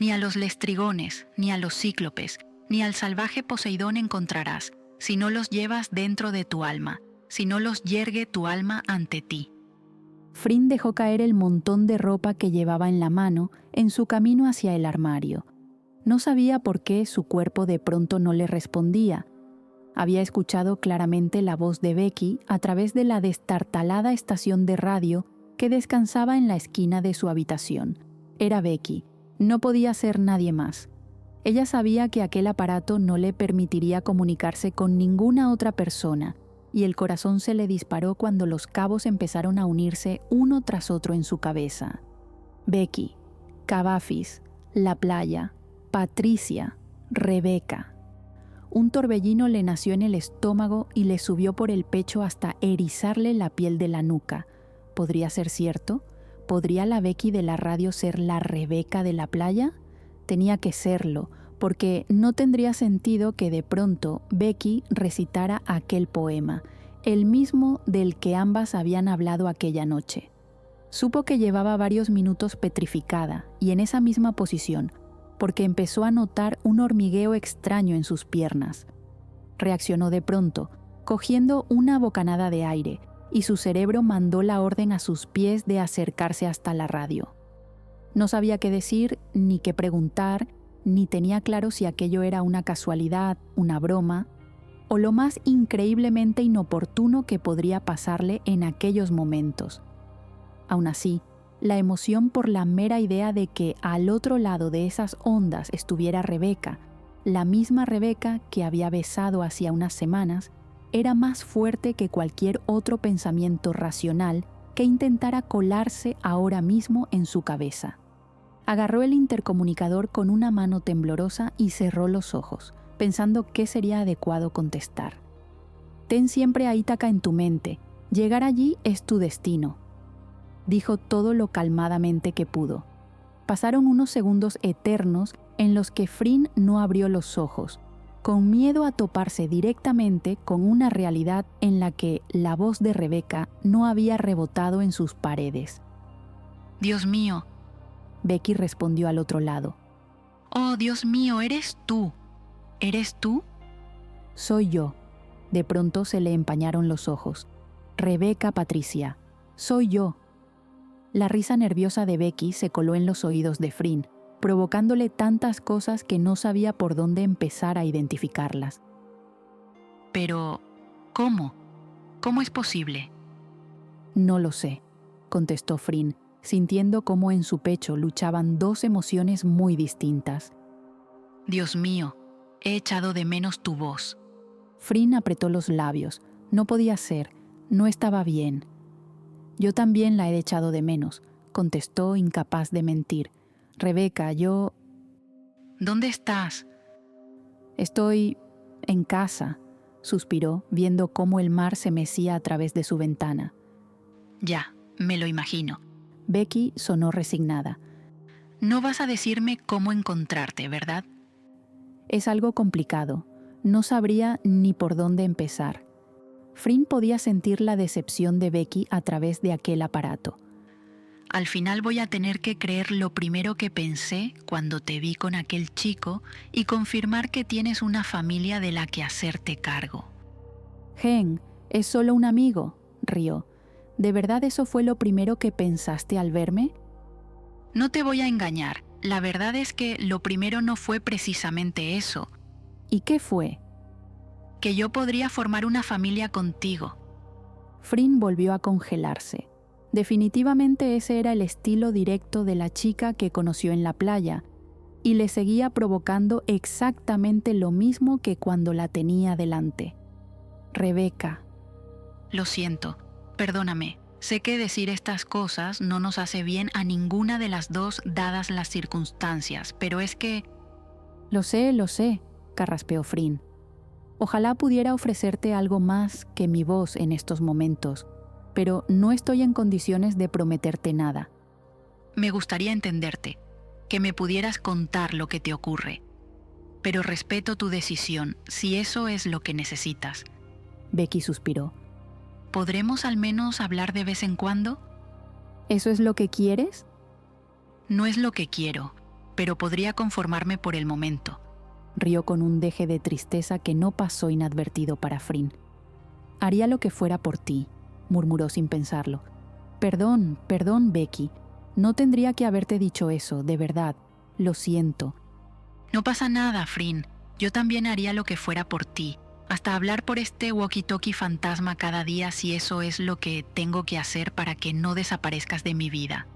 Ni a los lestrigones, ni a los cíclopes, ni al salvaje Poseidón encontrarás, si no los llevas dentro de tu alma, si no los yergue tu alma ante ti. Frin dejó caer el montón de ropa que llevaba en la mano en su camino hacia el armario. No sabía por qué su cuerpo de pronto no le respondía. Había escuchado claramente la voz de Becky a través de la destartalada estación de radio que descansaba en la esquina de su habitación. Era Becky, no podía ser nadie más. Ella sabía que aquel aparato no le permitiría comunicarse con ninguna otra persona, y el corazón se le disparó cuando los cabos empezaron a unirse uno tras otro en su cabeza. Becky, Cavafis, la playa, Patricia, Rebeca. Un torbellino le nació en el estómago y le subió por el pecho hasta erizarle la piel de la nuca. ¿Podría ser cierto? ¿Podría la Becky de la radio ser la Rebeca de la playa? Tenía que serlo, porque no tendría sentido que de pronto Becky recitara aquel poema, el mismo del que ambas habían hablado aquella noche. Supo que llevaba varios minutos petrificada y en esa misma posición, porque empezó a notar un hormigueo extraño en sus piernas. Reaccionó de pronto, cogiendo una bocanada de aire, y su cerebro mandó la orden a sus pies de acercarse hasta la radio. No sabía qué decir, ni qué preguntar, ni tenía claro si aquello era una casualidad, una broma, o lo más increíblemente inoportuno que podría pasarle en aquellos momentos. Aún así, la emoción por la mera idea de que al otro lado de esas ondas estuviera Rebeca, la misma Rebeca que había besado hacía unas semanas, era más fuerte que cualquier otro pensamiento racional que intentara colarse ahora mismo en su cabeza. Agarró el intercomunicador con una mano temblorosa y cerró los ojos, pensando qué sería adecuado contestar. Ten siempre a Ítaca en tu mente. Llegar allí es tu destino. Dijo todo lo calmadamente que pudo. Pasaron unos segundos eternos en los que Frin no abrió los ojos, con miedo a toparse directamente con una realidad en la que la voz de Rebeca no había rebotado en sus paredes. Dios mío. Becky respondió al otro lado. Oh, Dios mío, ¿eres tú? ¿Eres tú? Soy yo. De pronto se le empañaron los ojos. Rebeca Patricia. Soy yo. La risa nerviosa de Becky se coló en los oídos de Frin, provocándole tantas cosas que no sabía por dónde empezar a identificarlas. Pero, ¿cómo? ¿Cómo es posible? No lo sé, contestó Frin, sintiendo cómo en su pecho luchaban dos emociones muy distintas. Dios mío, he echado de menos tu voz. Frin apretó los labios. No podía ser, no estaba bien. Yo también la he echado de menos, contestó incapaz de mentir. Rebeca, yo... ¿Dónde estás? Estoy en casa, suspiró, viendo cómo el mar se mecía a través de su ventana. Ya, me lo imagino. Becky sonó resignada. No vas a decirme cómo encontrarte, ¿verdad? Es algo complicado. No sabría ni por dónde empezar. Frin podía sentir la decepción de Becky a través de aquel aparato. Al final voy a tener que creer lo primero que pensé cuando te vi con aquel chico y confirmar que tienes una familia de la que hacerte cargo. Gen, es solo un amigo, rió. ¿De verdad eso fue lo primero que pensaste al verme? No te voy a engañar. La verdad es que lo primero no fue precisamente eso. ¿Y qué fue? Que yo podría formar una familia contigo. Frin volvió a congelarse. Definitivamente ese era el estilo directo de la chica que conoció en la playa, y le seguía provocando exactamente lo mismo que cuando la tenía delante. Rebeca. Lo siento, perdóname. Sé que decir estas cosas no nos hace bien a ninguna de las dos dadas las circunstancias, pero es que... Lo sé, carraspeó Frin. Ojalá pudiera ofrecerte algo más que mi voz en estos momentos, pero no estoy en condiciones de prometerte nada. Me gustaría entenderte, que me pudieras contar lo que te ocurre, pero respeto tu decisión si eso es lo que necesitas. Becky suspiró. ¿Podremos al menos hablar de vez en cuando? ¿Eso es lo que quieres? No es lo que quiero, pero podría conformarme por el momento. Rió con un deje de tristeza que no pasó inadvertido para Frin. Haría lo que fuera por ti, murmuró sin pensarlo. Perdón, Becky. No tendría que haberte dicho eso, de verdad. Lo siento. No pasa nada, Frin. Yo también haría lo que fuera por ti. Hasta hablar por este walkie-talkie fantasma cada día si eso es lo que tengo que hacer para que no desaparezcas de mi vida.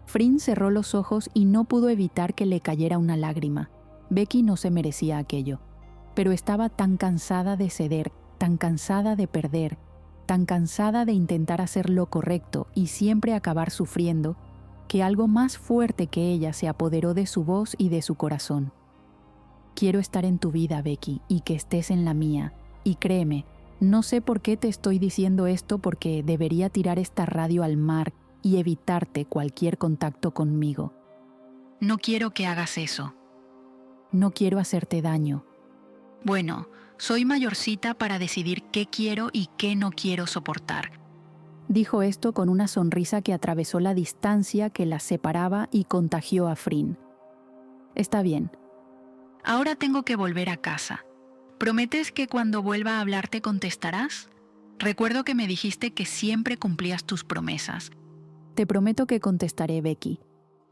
Frin cerró los ojos y no pudo evitar que le cayera una lágrima. Becky no se merecía aquello. Pero estaba tan cansada de ceder, tan cansada de perder, tan cansada de intentar hacer lo correcto y siempre acabar sufriendo, que algo más fuerte que ella se apoderó de su voz y de su corazón. Quiero estar en tu vida, Becky, y que estés en la mía. Y créeme, no sé por qué te estoy diciendo esto porque debería tirar esta radio al mar y evitarte cualquier contacto conmigo. No quiero que hagas eso. No quiero hacerte daño. Bueno, soy mayorcita para decidir qué quiero y qué no quiero soportar. Dijo esto con una sonrisa que atravesó la distancia que las separaba y contagió a Frin. Está bien. Ahora tengo que volver a casa. ¿Prometes que cuando vuelva a hablarte contestarás? Recuerdo que me dijiste que siempre cumplías tus promesas. Te prometo que contestaré, Becky.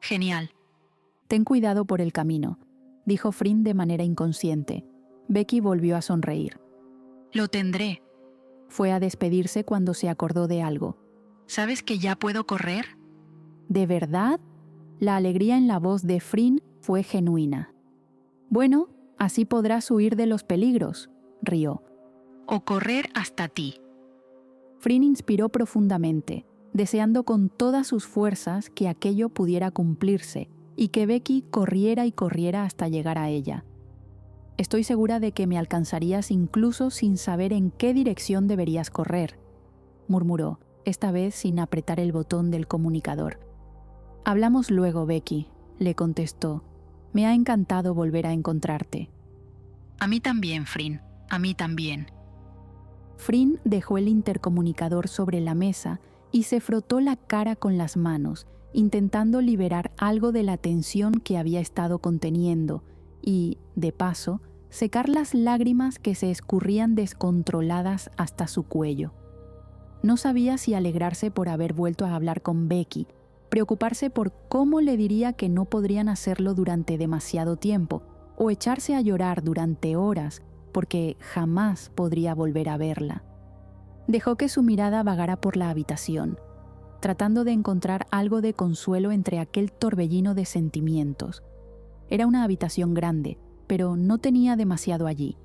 Genial. Ten cuidado por el camino, dijo Frin de manera inconsciente. Becky volvió a sonreír. Lo tendré. Fue a despedirse cuando se acordó de algo. ¿Sabes que ya puedo correr? ¿De verdad? La alegría en la voz de Frin fue genuina. Bueno, así podrás huir de los peligros, rió. O correr hasta ti. Frin inspiró profundamente, deseando con todas sus fuerzas que aquello pudiera cumplirse y que Becky corriera y corriera hasta llegar a ella. Estoy segura de que me alcanzarías incluso sin saber en qué dirección deberías correr, murmuró, esta vez sin apretar el botón del comunicador. Hablamos luego, Becky, le contestó. Me ha encantado volver a encontrarte. A mí también, Frin, a mí también. Frin dejó el intercomunicador sobre la mesa y se frotó la cara con las manos, intentando liberar algo de la tensión que había estado conteniendo y, de paso, secar las lágrimas que se escurrían descontroladas hasta su cuello. No sabía si alegrarse por haber vuelto a hablar con Becky, preocuparse por cómo le diría que no podrían hacerlo durante demasiado tiempo, o echarse a llorar durante horas porque jamás podría volver a verla. Dejó que su mirada vagara por la habitación, tratando de encontrar algo de consuelo entre aquel torbellino de sentimientos. Era una habitación grande, pero no tenía demasiado allí.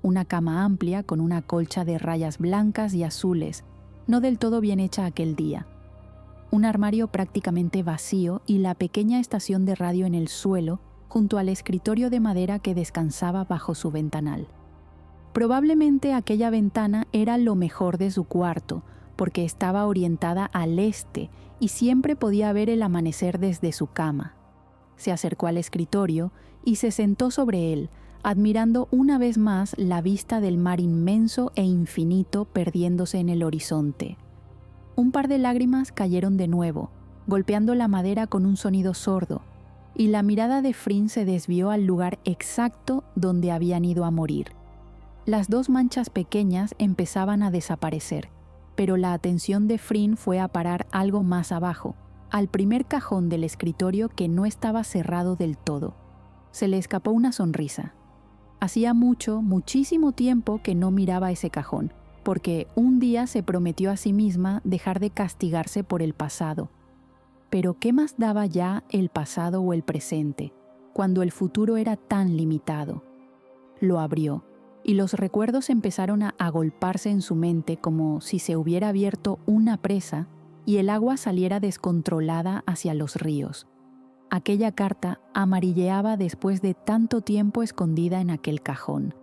Una cama amplia con una colcha de rayas blancas y azules, no del todo bien hecha aquel día. Un armario prácticamente vacío y la pequeña estación de radio en el suelo junto al escritorio de madera que descansaba bajo su ventanal. Probablemente aquella ventana era lo mejor de su cuarto, porque estaba orientada al este y siempre podía ver el amanecer desde su cama. Se acercó al escritorio y se sentó sobre él, admirando una vez más la vista del mar inmenso e infinito perdiéndose en el horizonte. Un par de lágrimas cayeron de nuevo, golpeando la madera con un sonido sordo, y la mirada de Frin se desvió al lugar exacto donde habían ido a morir. Las dos manchas pequeñas empezaban a desaparecer, pero la atención de Frin fue a parar algo más abajo, al primer cajón del escritorio que no estaba cerrado del todo. Se le escapó una sonrisa. Hacía muchísimo tiempo que no miraba ese cajón, porque un día se prometió a sí misma dejar de castigarse por el pasado. Pero ¿qué más daba ya el pasado o el presente, cuando el futuro era tan limitado? Lo abrió, y los recuerdos empezaron a agolparse en su mente como si se hubiera abierto una presa y el agua saliera descontrolada hacia los ríos. Aquella carta amarilleaba después de tanto tiempo escondida en aquel cajón.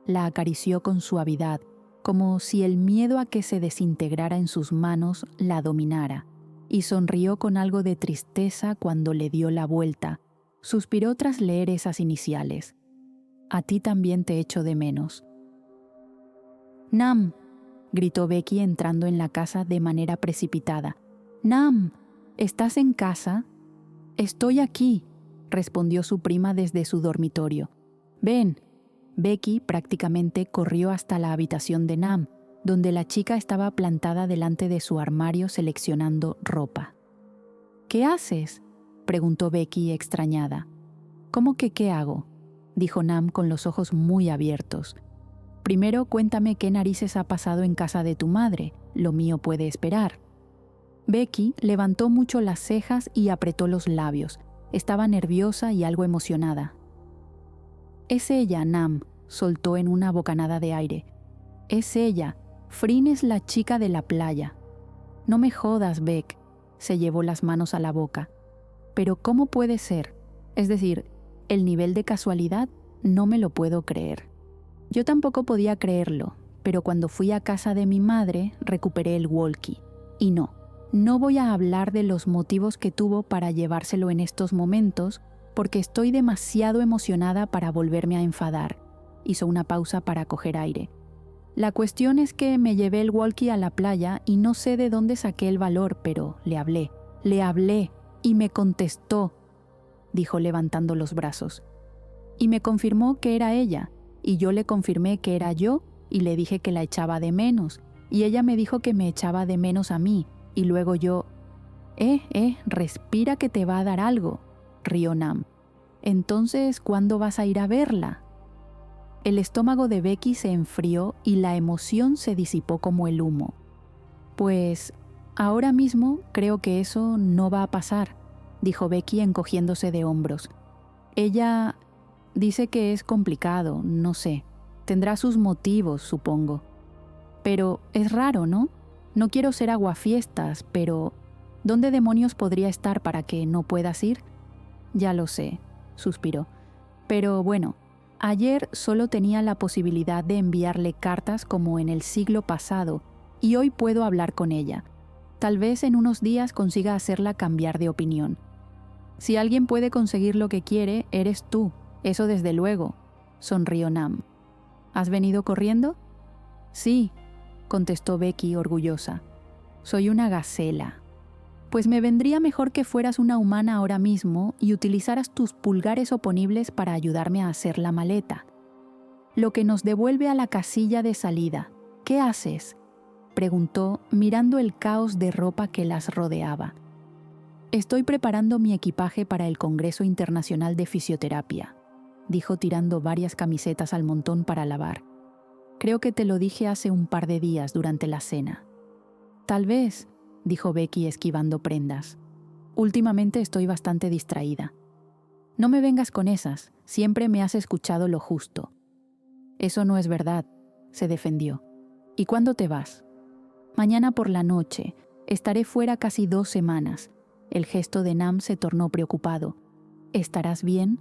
La acarició con suavidad, como si el miedo a que se desintegrara en sus manos la dominara, y sonrió con algo de tristeza cuando le dio la vuelta. Suspiró tras leer esas iniciales. A ti también te echo de menos. «Nam», gritó Becky entrando en la casa de manera precipitada. «Nam, ¿estás en casa?» «Estoy aquí», respondió su prima desde su dormitorio. «Ven». Becky prácticamente corrió hasta la habitación de Nam, donde la chica estaba plantada delante de su armario seleccionando ropa. «¿Qué haces?», preguntó Becky extrañada. «¿Cómo que qué hago?», dijo Nam con los ojos muy abiertos. «Primero cuéntame qué narices ha pasado en casa de tu madre, lo mío puede esperar». Becky levantó mucho las cejas y apretó los labios. Estaba nerviosa y algo emocionada. «Es ella, Nam», soltó en una bocanada de aire. «Es ella. Frin es la chica de la playa». «No me jodas, Beck», se llevó las manos a la boca. «Pero ¿cómo puede ser? Es decir, el nivel de casualidad no me lo puedo creer». Yo tampoco podía creerlo, pero cuando fui a casa de mi madre recuperé el walkie. Y no voy a hablar de los motivos que tuvo para llevárselo en estos momentos, porque estoy demasiado emocionada para volverme a enfadar. Hizo una pausa para coger aire. La cuestión es que me llevé el walkie a la playa y no sé de dónde saqué el valor, pero le hablé y me contestó, dijo levantando los brazos. Y me confirmó que era ella, y yo le confirmé que era yo y le dije que la echaba de menos, y ella me dijo que me echaba de menos a mí, y luego yo... respira que te va a dar algo, rió Nam. Entonces, ¿cuándo vas a ir a verla? El estómago de Becky se enfrió y la emoción se disipó como el humo. Pues, ahora mismo creo que eso no va a pasar, dijo Becky encogiéndose de hombros. Ella dice que es complicado, no sé. Tendrá sus motivos, supongo. Pero es raro, ¿no? No quiero ser aguafiestas, pero ¿dónde demonios podría estar para que no puedas ir? Ya lo sé, suspiró. Pero bueno, ayer solo tenía la posibilidad de enviarle cartas como en el siglo pasado, y hoy puedo hablar con ella. Tal vez en unos días consiga hacerla cambiar de opinión. Si alguien puede conseguir lo que quiere, eres tú, eso desde luego, sonrió Nam. ¿Has venido corriendo? Sí, contestó Becky orgullosa. Soy una gacela. Pues me vendría mejor que fueras una humana ahora mismo y utilizaras tus pulgares oponibles para ayudarme a hacer la maleta. Lo que nos devuelve a la casilla de salida. ¿Qué haces?, preguntó mirando el caos de ropa que las rodeaba. Estoy preparando mi equipaje para el Congreso Internacional de Fisioterapia, dijo tirando varias camisetas al montón para lavar. Creo que te lo dije hace un par de días durante la cena. Tal vez, dijo Becky esquivando prendas. Últimamente estoy bastante distraída. No me vengas con esas, siempre me has escuchado lo justo. Eso no es verdad, se defendió. ¿Y cuándo te vas? Mañana por la noche. Estaré fuera casi 2 semanas. El gesto de Nam se tornó preocupado. ¿Estarás bien?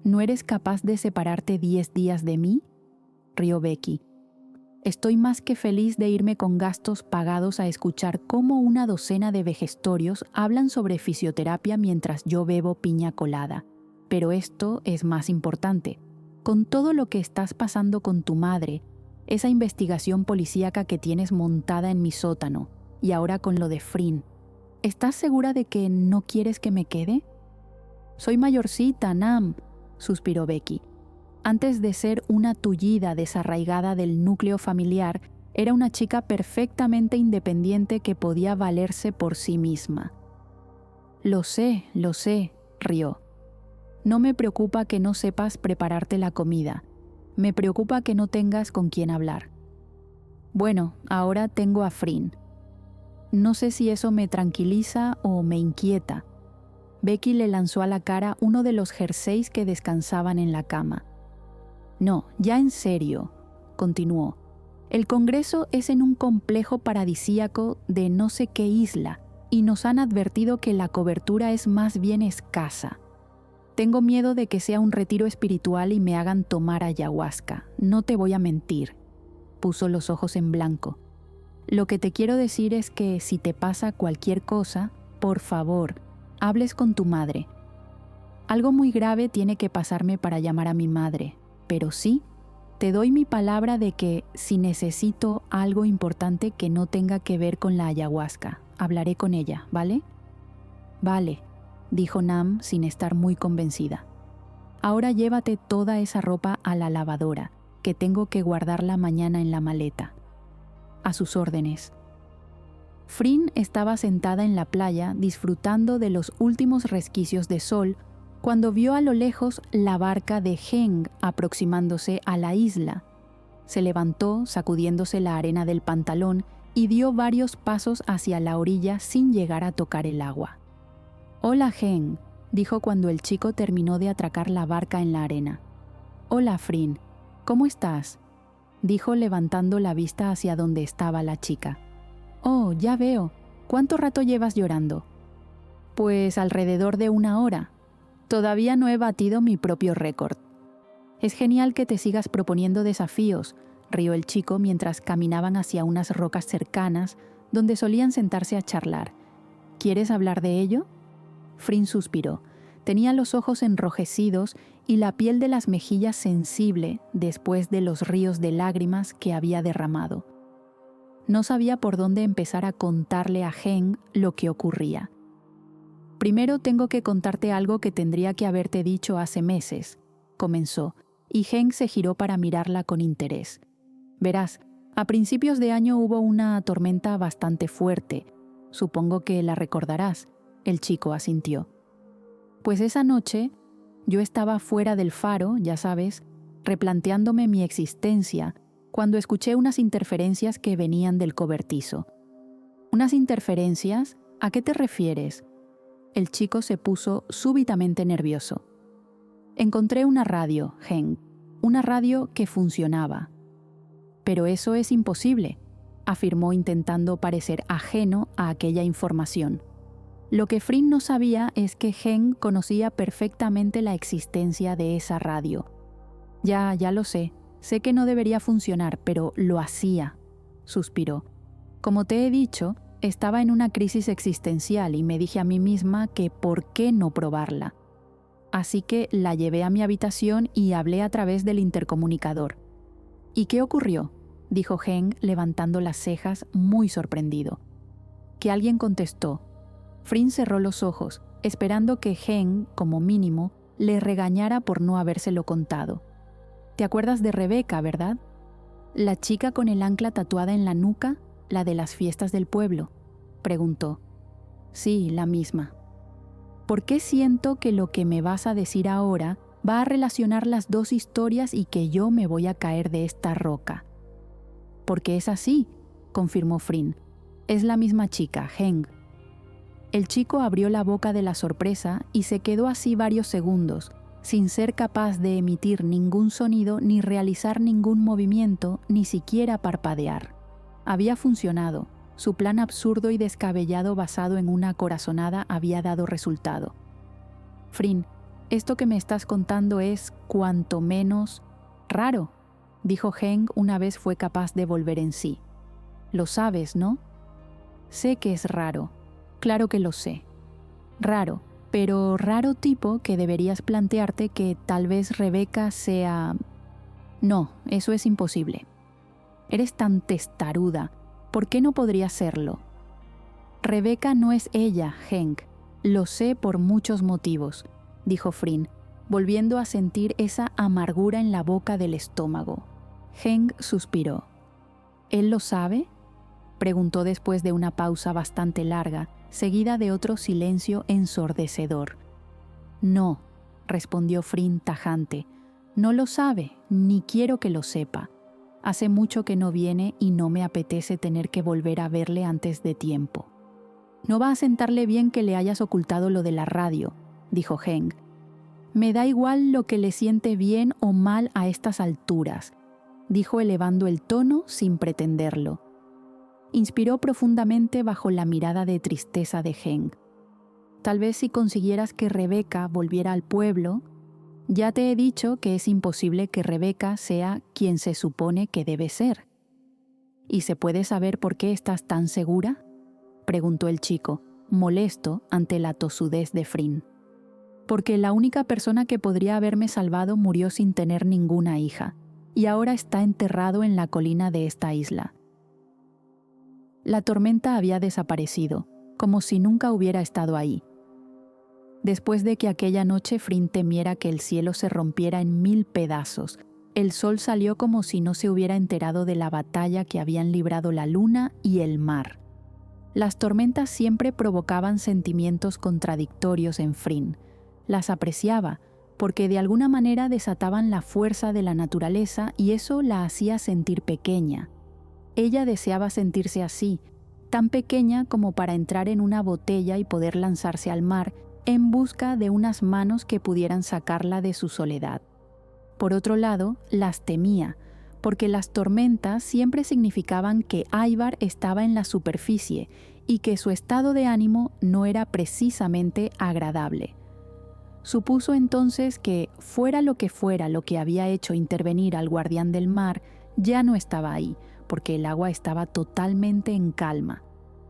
¿No eres capaz de separarte 10 días de mí?, rió Becky. Estoy más que feliz de irme con gastos pagados a escuchar cómo una docena de vejestorios hablan sobre fisioterapia mientras yo bebo piña colada. Pero esto es más importante. Con todo lo que estás pasando con tu madre, esa investigación policíaca que tienes montada en mi sótano, y ahora con lo de Frin, ¿estás segura de que no quieres que me quede? Soy mayorcita, Nam, suspiró Becky. Antes de ser una tullida desarraigada del núcleo familiar, era una chica perfectamente independiente que podía valerse por sí misma. Lo sé, rió. No me preocupa que no sepas prepararte la comida. Me preocupa que no tengas con quién hablar. Bueno, ahora tengo a Frin. No sé si eso me tranquiliza o me inquieta. Becky le lanzó a la cara uno de los jerseys que descansaban en la cama. No, ya en serio, continuó. El Congreso es en un complejo paradisíaco de no sé qué isla y nos han advertido que la cobertura es más bien escasa. Tengo miedo de que sea un retiro espiritual y me hagan tomar ayahuasca. No te voy a mentir. Puso los ojos en blanco. Lo que te quiero decir es que si te pasa cualquier cosa, por favor, hables con tu madre. Algo muy grave tiene que pasarme para llamar a mi madre. Pero sí, te doy mi palabra de que si necesito algo importante que no tenga que ver con la ayahuasca, hablaré con ella, ¿vale? Vale, dijo Nam sin estar muy convencida. Ahora llévate toda esa ropa a la lavadora, que tengo que guardarla mañana en la maleta. A sus órdenes. Frin estaba sentada en la playa disfrutando de los últimos resquicios de sol cuando vio a lo lejos la barca de Heng aproximándose a la isla. Se levantó sacudiéndose la arena del pantalón y dio varios pasos hacia la orilla sin llegar a tocar el agua. «Hola, Heng», dijo cuando el chico terminó de atracar la barca en la arena. «Hola, Frin, ¿cómo estás?», dijo levantando la vista hacia donde estaba la chica. «Oh, ya veo. ¿Cuánto rato llevas llorando?» «Pues alrededor de 1 hora. Todavía no he batido mi propio récord». «Es genial que te sigas proponiendo desafíos», rió el chico mientras caminaban hacia unas rocas cercanas donde solían sentarse a charlar. «¿Quieres hablar de ello?». Frin suspiró. Tenía los ojos enrojecidos y la piel de las mejillas sensible después de los ríos de lágrimas que había derramado. No sabía por dónde empezar a contarle a Heng lo que ocurría. «Primero tengo que contarte algo que tendría que haberte dicho hace meses», comenzó, y Heng se giró para mirarla con interés. «Verás, a principios de año hubo una tormenta bastante fuerte. Supongo que la recordarás», el chico asintió. «Pues esa noche yo estaba fuera del faro, ya sabes, replanteándome mi existencia, cuando escuché unas interferencias que venían del cobertizo». «¿Unas interferencias? ¿A qué te refieres?». El chico se puso súbitamente nervioso. «Encontré una radio, Heng, una radio que funcionaba». «Pero eso es imposible», afirmó intentando parecer ajeno a aquella información. Lo que Frin no sabía es que Heng conocía perfectamente la existencia de esa radio. «Ya lo sé. Sé que no debería funcionar, pero lo hacía», suspiró. «Como te he dicho, estaba en una crisis existencial y me dije a mí misma que ¿por qué no probarla? Así que la llevé a mi habitación y hablé a través del intercomunicador». «¿Y qué ocurrió?», dijo Heng levantando las cejas muy sorprendido. Que alguien contestó. Frin cerró los ojos, esperando que Heng, como mínimo, le regañara por no habérselo contado. «¿Te acuerdas de Rebeca, verdad? La chica con el ancla tatuada en la nuca, la de las fiestas del pueblo», preguntó. «Sí, la misma». «¿Por qué siento que lo que me vas a decir ahora va a relacionar las dos historias y que yo me voy a caer de esta roca?» «Porque es así», confirmó Frin. «Es la misma chica, Heng». El chico abrió la boca de la sorpresa y se quedó así varios segundos, sin ser capaz de emitir ningún sonido ni realizar ningún movimiento, ni siquiera parpadear. Había funcionado. Su plan absurdo y descabellado basado en una corazonada había dado resultado. «Frin, esto que me estás contando es, cuanto menos, raro», dijo Heng una vez fue capaz de volver en sí. «Lo sabes, ¿no?» «Sé que es raro. Claro que lo sé. Raro, pero raro tipo que deberías plantearte que tal vez Rebeca sea...». «No, eso es imposible». «Eres tan testaruda. ¿Por qué no podría serlo?». «Rebeca no es ella, Heng. Lo sé por muchos motivos», dijo Frin, volviendo a sentir esa amargura en la boca del estómago. Heng suspiró. «¿Él lo sabe?», preguntó después de una pausa bastante larga, seguida de otro silencio ensordecedor. «No», respondió Frin tajante. «No lo sabe, ni quiero que lo sepa. Hace mucho que no viene y no me apetece tener que volver a verle antes de tiempo». «No va a sentarle bien que le hayas ocultado lo de la radio», dijo Heng. «Me da igual lo que le siente bien o mal a estas alturas», dijo elevando el tono sin pretenderlo. Inspiró profundamente bajo la mirada de tristeza de Heng. «Tal vez si consiguieras que Rebeca volviera al pueblo...». «Ya te he dicho que es imposible que Rebeca sea quien se supone que debe ser». «¿Y se puede saber por qué estás tan segura?», preguntó el chico, molesto ante la tosudez de Frin. «Porque la única persona que podría haberme salvado murió sin tener ninguna hija, y ahora está enterrado en la colina de esta isla». La tormenta había desaparecido, como si nunca hubiera estado ahí. Después de que aquella noche Frin temiera que el cielo se rompiera en 1000 pedazos, el sol salió como si no se hubiera enterado de la batalla que habían librado la luna y el mar. Las tormentas siempre provocaban sentimientos contradictorios en Frin. Las apreciaba, porque de alguna manera desataban la fuerza de la naturaleza y eso la hacía sentir pequeña. Ella deseaba sentirse así, tan pequeña como para entrar en una botella y poder lanzarse al mar en busca de unas manos que pudieran sacarla de su soledad. Por otro lado, las temía, porque las tormentas siempre significaban que Ivar estaba en la superficie y que su estado de ánimo no era precisamente agradable. Supuso entonces que, fuera lo que había hecho intervenir al guardián del mar, ya no estaba ahí, porque el agua estaba totalmente en calma,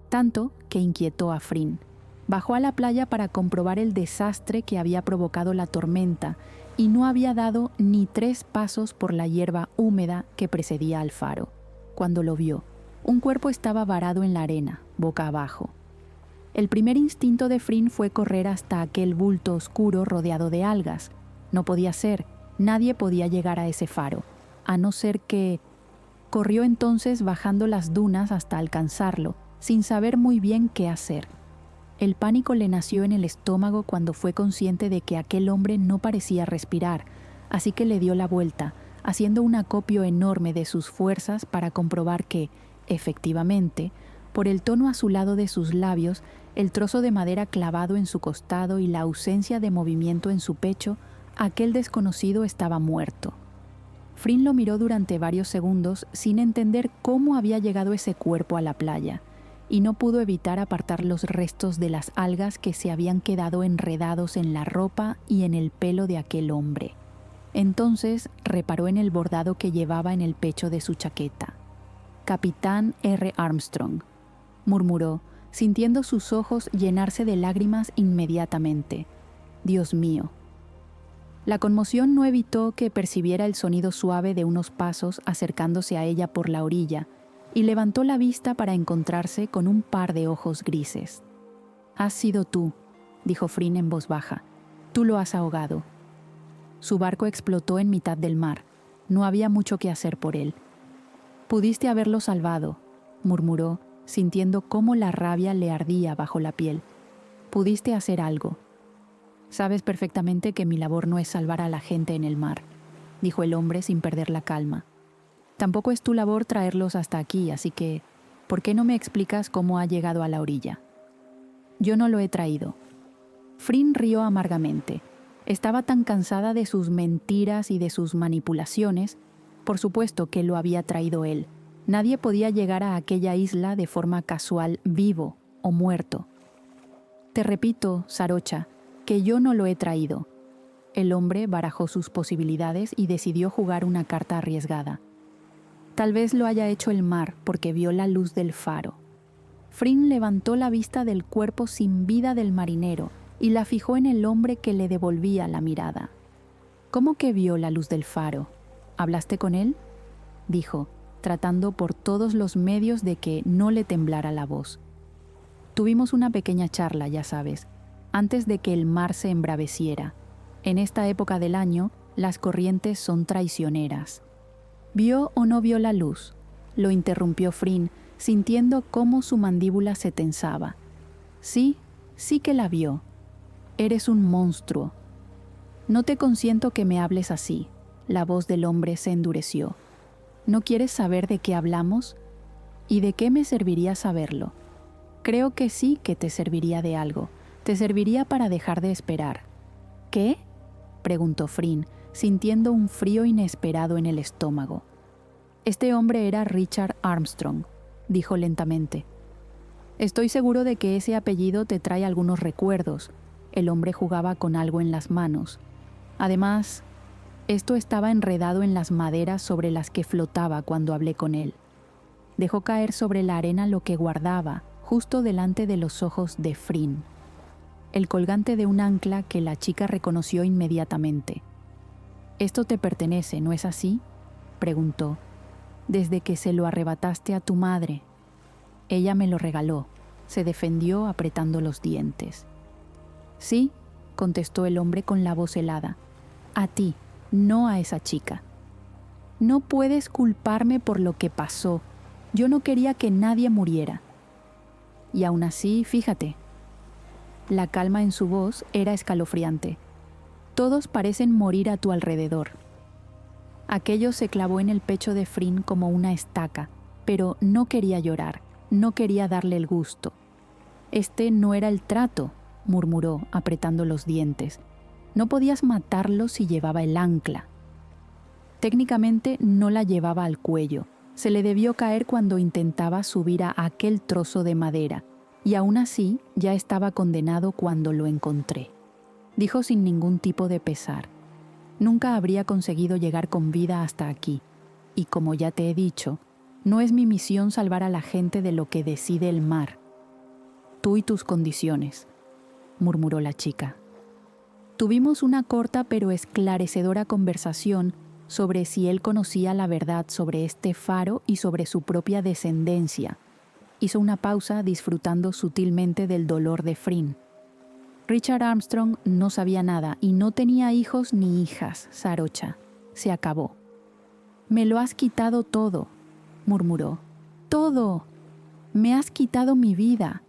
tanto que inquietó a Frin. Bajó a la playa para comprobar el desastre que había provocado la tormenta y no había dado ni 3 pasos por la hierba húmeda que precedía al faro. Cuando lo vio, un cuerpo estaba varado en la arena, boca abajo. El primer instinto de Frin fue correr hasta aquel bulto oscuro rodeado de algas. No podía ser, nadie podía llegar a ese faro, a no ser que... Corrió entonces bajando las dunas hasta alcanzarlo, sin saber muy bien qué hacer. El pánico le nació en el estómago cuando fue consciente de que aquel hombre no parecía respirar, así que le dio la vuelta, haciendo un acopio enorme de sus fuerzas para comprobar que, efectivamente, por el tono azulado de sus labios, el trozo de madera clavado en su costado y la ausencia de movimiento en su pecho, aquel desconocido estaba muerto. Frin lo miró durante varios segundos sin entender cómo había llegado ese cuerpo a la playa, y no pudo evitar apartar los restos de las algas que se habían quedado enredados en la ropa y en el pelo de aquel hombre. Entonces reparó en el bordado que llevaba en el pecho de su chaqueta. «Capitán R. Armstrong», murmuró, sintiendo sus ojos llenarse de lágrimas inmediatamente. «Dios mío». La conmoción no evitó que percibiera el sonido suave de unos pasos acercándose a ella por la orilla, y levantó la vista para encontrarse con un par de ojos grises. «Has sido tú», dijo Frin en voz baja. «Tú lo has ahogado». Su barco explotó en mitad del mar. No había mucho que hacer por él. «Pudiste haberlo salvado», murmuró, sintiendo cómo la rabia le ardía bajo la piel. «Pudiste hacer algo». «Sabes perfectamente que mi labor no es salvar a la gente en el mar», dijo el hombre sin perder la calma. «Tampoco es tu labor traerlos hasta aquí, así que, ¿por qué no me explicas cómo ha llegado a la orilla?» «Yo no lo he traído». Frin rió amargamente. Estaba tan cansada de sus mentiras y de sus manipulaciones. Por supuesto que lo había traído él. Nadie podía llegar a aquella isla de forma casual, vivo o muerto. «Te repito, Sarocha, que yo no lo he traído». El hombre barajó sus posibilidades y decidió jugar una carta arriesgada. «Tal vez lo haya hecho el mar porque vio la luz del faro». Frin levantó la vista del cuerpo sin vida del marinero y la fijó en el hombre que le devolvía la mirada. «¿Cómo que vio la luz del faro? ¿Hablaste con él?», dijo, tratando por todos los medios de que no le temblara la voz. «Tuvimos una pequeña charla, ya sabes, antes de que el mar se embraveciera. En esta época del año, las corrientes son traicioneras». «¿Vio o no vio la luz?», lo interrumpió Frin, sintiendo cómo su mandíbula se tensaba. «Sí, sí que la vio. Eres un monstruo». «No te consiento que me hables así». La voz del hombre se endureció. «¿No quieres saber de qué hablamos? ¿Y de qué me serviría saberlo? Creo que sí que te serviría de algo. Te serviría para dejar de esperar». «¿Qué?», preguntó Frin, sintiendo un frío inesperado en el estómago. «Este hombre era Richard Armstrong», dijo lentamente. «Estoy seguro de que ese apellido te trae algunos recuerdos». El hombre jugaba con algo en las manos. «Además, esto estaba enredado en las maderas sobre las que flotaba cuando hablé con él». Dejó caer sobre la arena lo que guardaba, justo delante de los ojos de Frin. El colgante de un ancla que la chica reconoció inmediatamente. «Esto te pertenece, ¿no es así?», preguntó. «Desde que se lo arrebataste a tu madre». «Ella me lo regaló», se defendió apretando los dientes. «Sí, contestó el hombre con la voz helada. A ti, no a esa chica. No puedes culparme por lo que pasó. Yo no quería que nadie muriera. Y aún así, fíjate. La calma en su voz era escalofriante. Todos parecen morir a tu alrededor. Aquello se clavó en el pecho de Frinn como una estaca, pero no quería llorar, no quería darle el gusto. Este no era el trato, murmuró, apretando los dientes. No podías matarlo si llevaba el ancla. Técnicamente no la llevaba al cuello. Se le debió caer cuando intentaba subir a aquel trozo de madera, y aún así ya estaba condenado cuando lo encontré. Dijo sin ningún tipo de pesar. Nunca habría conseguido llegar con vida hasta aquí, y como ya te he dicho, no es mi misión salvar a la gente de lo que decide el mar. Tú y tus condiciones, murmuró la chica. Tuvimos una corta pero esclarecedora conversación sobre si él conocía la verdad sobre este faro y sobre su propia descendencia. Hizo una pausa disfrutando sutilmente del dolor de Frinn. Richard Armstrong no sabía nada y no tenía hijos ni hijas, Sarocha. Se acabó. Me lo has quitado todo, murmuró. Todo. Me has quitado mi vida,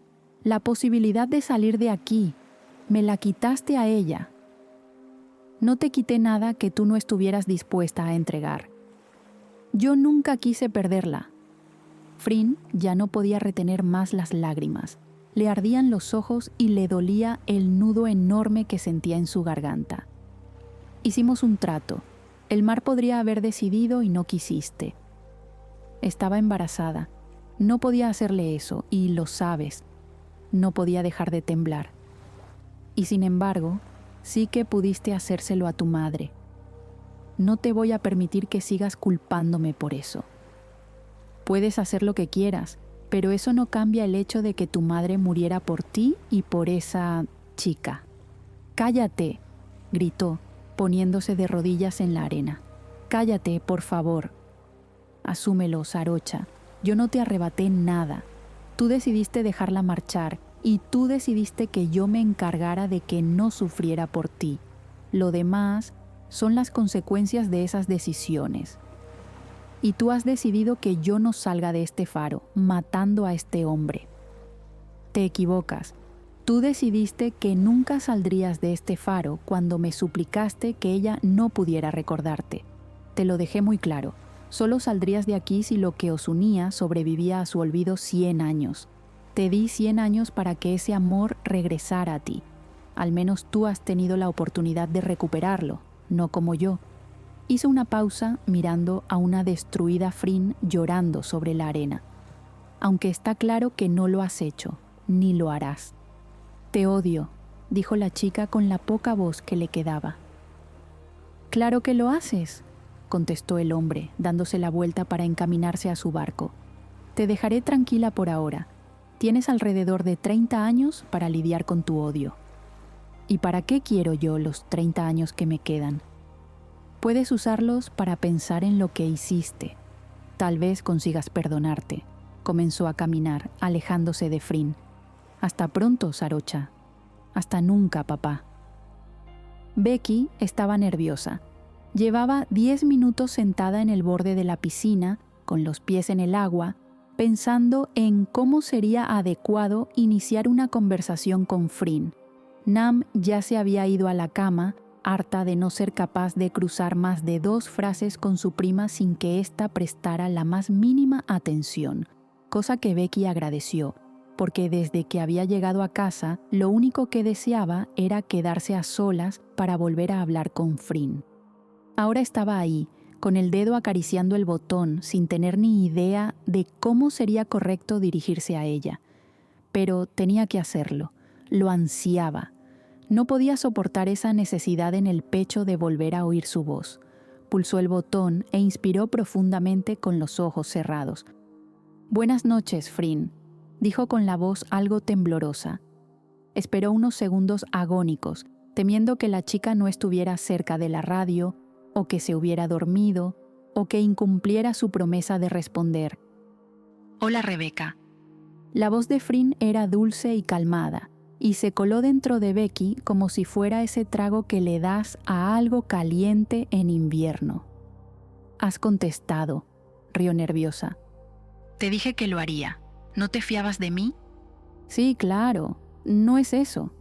la posibilidad de salir de aquí. Me la quitaste a ella. No te quité nada que tú no estuvieras dispuesta a entregar. Yo nunca quise perderla. Frinn ya no podía retener más las lágrimas. Le ardían los ojos y le dolía el nudo enorme que sentía en su garganta. Hicimos un trato. El mar podría haber decidido y no quisiste. Estaba embarazada. No podía hacerle eso, y lo sabes. No podía dejar de temblar. Y sin embargo, sí que pudiste hacérselo a tu madre. No te voy a permitir que sigas culpándome por eso. Puedes hacer lo que quieras, pero eso no cambia el hecho de que tu madre muriera por ti y por esa chica. ¡Cállate!, gritó, poniéndose de rodillas en la arena. ¡Cállate, por favor! Asúmelo, Sarocha. Yo no te arrebaté nada. Tú decidiste dejarla marchar y tú decidiste que yo me encargara de que no sufriera por ti. Lo demás son las consecuencias de esas decisiones. Y tú has decidido que yo no salga de este faro, matando a este hombre. Te equivocas. Tú decidiste que nunca saldrías de este faro cuando me suplicaste que ella no pudiera recordarte. Te lo dejé muy claro. Solo saldrías de aquí si lo que os unía sobrevivía a su olvido 100 años. Te di 100 años para que ese amor regresara a ti. Al menos tú has tenido la oportunidad de recuperarlo, no como yo. Hizo una pausa mirando a una destruida Frinn llorando sobre la arena. Aunque está claro que no lo has hecho, ni lo harás. Te odio, dijo la chica con la poca voz que le quedaba. Claro que lo haces, contestó el hombre, dándose la vuelta para encaminarse a su barco. Te dejaré tranquila por ahora. Tienes alrededor de 30 años para lidiar con tu odio. ¿Y para qué quiero yo los 30 años que me quedan? Puedes usarlos para pensar en lo que hiciste. Tal vez consigas perdonarte. Comenzó a caminar, alejándose de Frinn. Hasta pronto, Sarocha. Hasta nunca, papá. Becky estaba nerviosa. Llevaba 10 minutos sentada en el borde de la piscina, con los pies en el agua, pensando en cómo sería adecuado iniciar una conversación con Frinn. Nam ya se había ido a la cama, harta de no ser capaz de cruzar más de 2 frases con su prima sin que ésta prestara la más mínima atención, cosa que Becky agradeció, porque desde que había llegado a casa, lo único que deseaba era quedarse a solas para volver a hablar con Frinn. Ahora estaba ahí, con el dedo acariciando el botón, sin tener ni idea de cómo sería correcto dirigirse a ella. Pero tenía que hacerlo, lo ansiaba. No podía soportar esa necesidad en el pecho de volver a oír su voz. Pulsó el botón e inspiró profundamente con los ojos cerrados. «Buenas noches, Frinn», dijo con la voz algo temblorosa. Esperó unos segundos agónicos, temiendo que la chica no estuviera cerca de la radio, o que se hubiera dormido, o que incumpliera su promesa de responder. Hola, Rebeca. La voz de Frinn era dulce y calmada, y se coló dentro de Becky como si fuera ese trago que le das a algo caliente en invierno. «Has contestado», rió nerviosa. Te dije que lo haría. ¿No te fiabas de mí? «Sí, claro. No es eso»,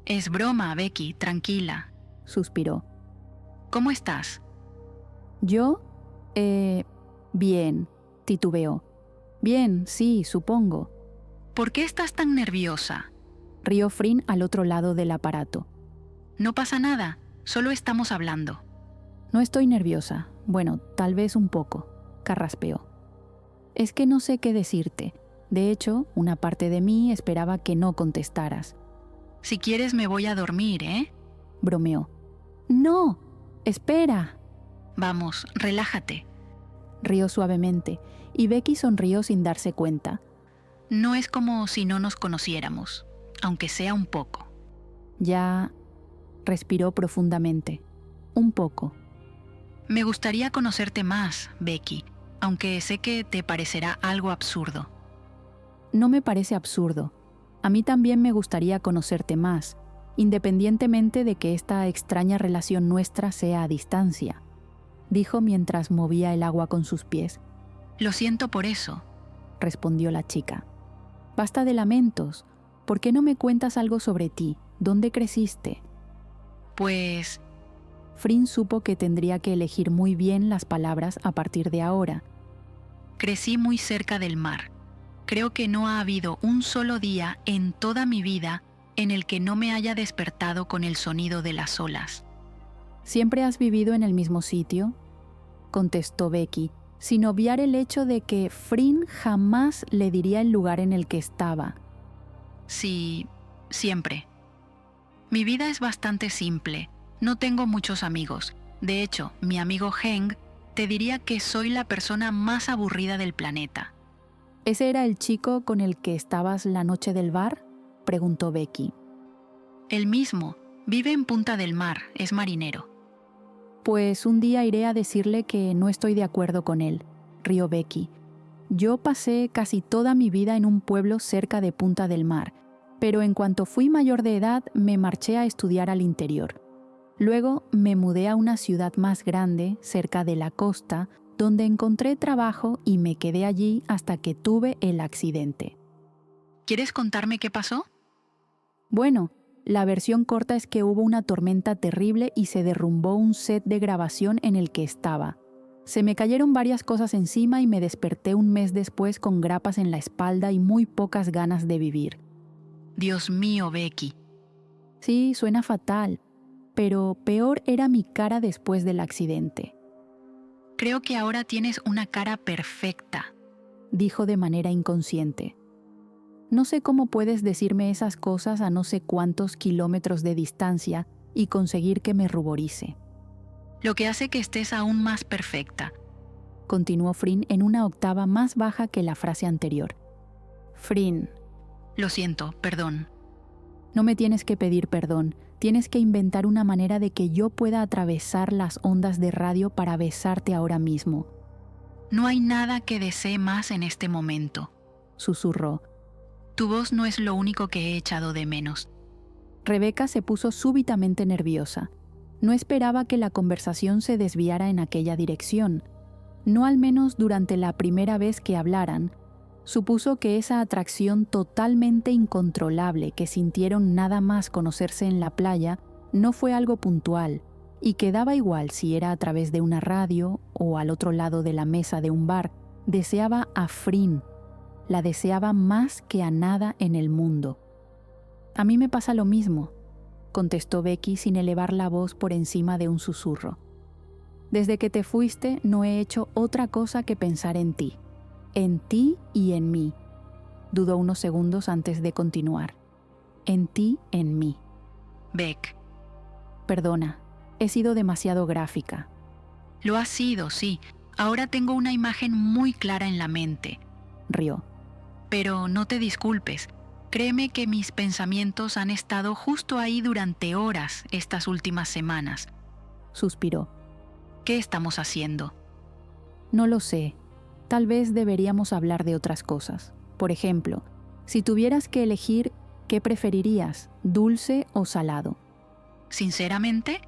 Es broma, Becky, tranquila. suspiró. ¿Cómo estás? «¿Yo? Bien», titubeó. «Bien, sí, supongo», ¿Por qué estás tan nerviosa? rió Frin al otro lado del aparato. No pasa nada, solo estamos hablando. «No estoy nerviosa. Bueno, tal vez un poco», carraspeó. «Es que no sé qué decirte. De hecho, una parte de mí esperaba que no contestaras», Si quieres me voy a dormir, ¿eh? bromeó. «No, espera», Vamos, relájate. rió suavemente, y Becky sonrió sin darse cuenta. No es como si no nos conociéramos, aunque sea un poco. Ya respiró profundamente. Un poco. Me gustaría conocerte más, Becky, aunque sé que te parecerá algo absurdo. No me parece absurdo. A mí también me gustaría conocerte más, independientemente de que esta extraña relación nuestra sea a distancia, dijo mientras movía el agua con sus pies. Lo siento por eso. Respondió la chica. Basta de lamentos. ¿Por qué no me cuentas algo sobre ti? ¿Dónde creciste? Pues Frin supo que tendría que elegir muy bien las palabras a partir de ahora. crecí muy cerca del mar. Creo que no ha habido un solo día en toda mi vida en el que no me haya despertado con el sonido de las olas. ¿Siempre has vivido en el mismo sitio?, contestó Becky, sin obviar el hecho de que Frin jamás le diría el lugar en el que estaba. Sí, siempre. Mi vida es bastante simple. No tengo muchos amigos. De hecho, mi amigo Heng te diría que soy la persona más aburrida del planeta. ¿Ese era el chico con el que estabas la noche del bar?, preguntó Becky. El mismo. Vive en Punta del Mar. Es marinero. Pues un día iré a decirle que no estoy de acuerdo con él, rió Becky. Yo pasé casi toda mi vida en un pueblo cerca de Punta del Mar, pero en cuanto fui mayor de edad me marché a estudiar al interior. Luego me mudé a una ciudad más grande, cerca de la costa, donde encontré trabajo y me quedé allí hasta que tuve el accidente. ¿Quieres contarme qué pasó? Bueno, la versión corta es que hubo una tormenta terrible y se derrumbó un set de grabación en el que estaba. Se me cayeron varias cosas encima y me desperté un mes después con grapas en la espalda y muy pocas ganas de vivir. Dios mío, Becky. Sí, suena fatal, pero peor era mi cara después del accidente, Creo que ahora tienes una cara perfecta. dijo de manera inconsciente. No sé cómo puedes decirme esas cosas a no sé cuántos kilómetros de distancia y conseguir que me ruborice, Lo que hace que estés aún más perfecta. continuó Frin en una octava más baja que la frase anterior. Frin, Lo siento, perdón. no me tienes que pedir perdón, tienes que inventar una manera de que yo pueda atravesar las ondas de radio para besarte ahora mismo, No hay nada que desee más en este momento. susurró. Tu voz no es lo único que he echado de menos. Rebeca se puso súbitamente nerviosa. No esperaba que la conversación se desviara en aquella dirección. No al menos durante la primera vez que hablaran. Supuso que esa atracción totalmente incontrolable que sintieron nada más conocerse en la playa no fue algo puntual, y que daba igual si era a través de una radio o al otro lado de la mesa de un bar. Deseaba a Frin. La deseaba más que a nada en el mundo. A mí me pasa lo mismo, contestó Becky sin elevar la voz por encima de un susurro. Desde que te fuiste no he hecho otra cosa que pensar en ti y en mí. Dudó unos segundos antes de continuar. En ti, en mí. Beck, Perdona, he sido demasiado gráfica, lo has sido, sí. Ahora tengo una imagen muy clara en la mente. rió. Pero no te disculpes. Créeme que mis pensamientos han estado justo ahí durante horas estas últimas semanas. Suspiró. ¿Qué estamos haciendo? No lo sé. Tal vez deberíamos hablar de otras cosas. Por ejemplo, si tuvieras que elegir, ¿Qué preferirías, dulce o salado? Sinceramente,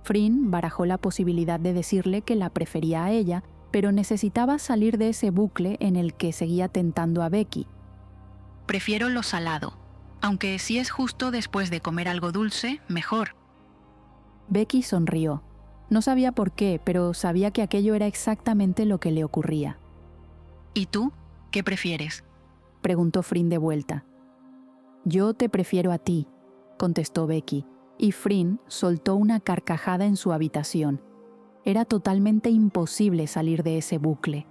Frin barajó la posibilidad de decirle que la prefería a ella, pero necesitaba salir de ese bucle en el que seguía tentando a Becky. prefiero lo salado. Aunque si es justo después de comer algo dulce, mejor. Becky sonrió. No sabía por qué, pero sabía que aquello era exactamente lo que le ocurría. ¿Y tú? ¿Qué prefieres? Preguntó Frin de vuelta. Yo te prefiero a ti, contestó Becky, y Frin soltó una carcajada en su habitación. Era totalmente imposible salir de ese bucle.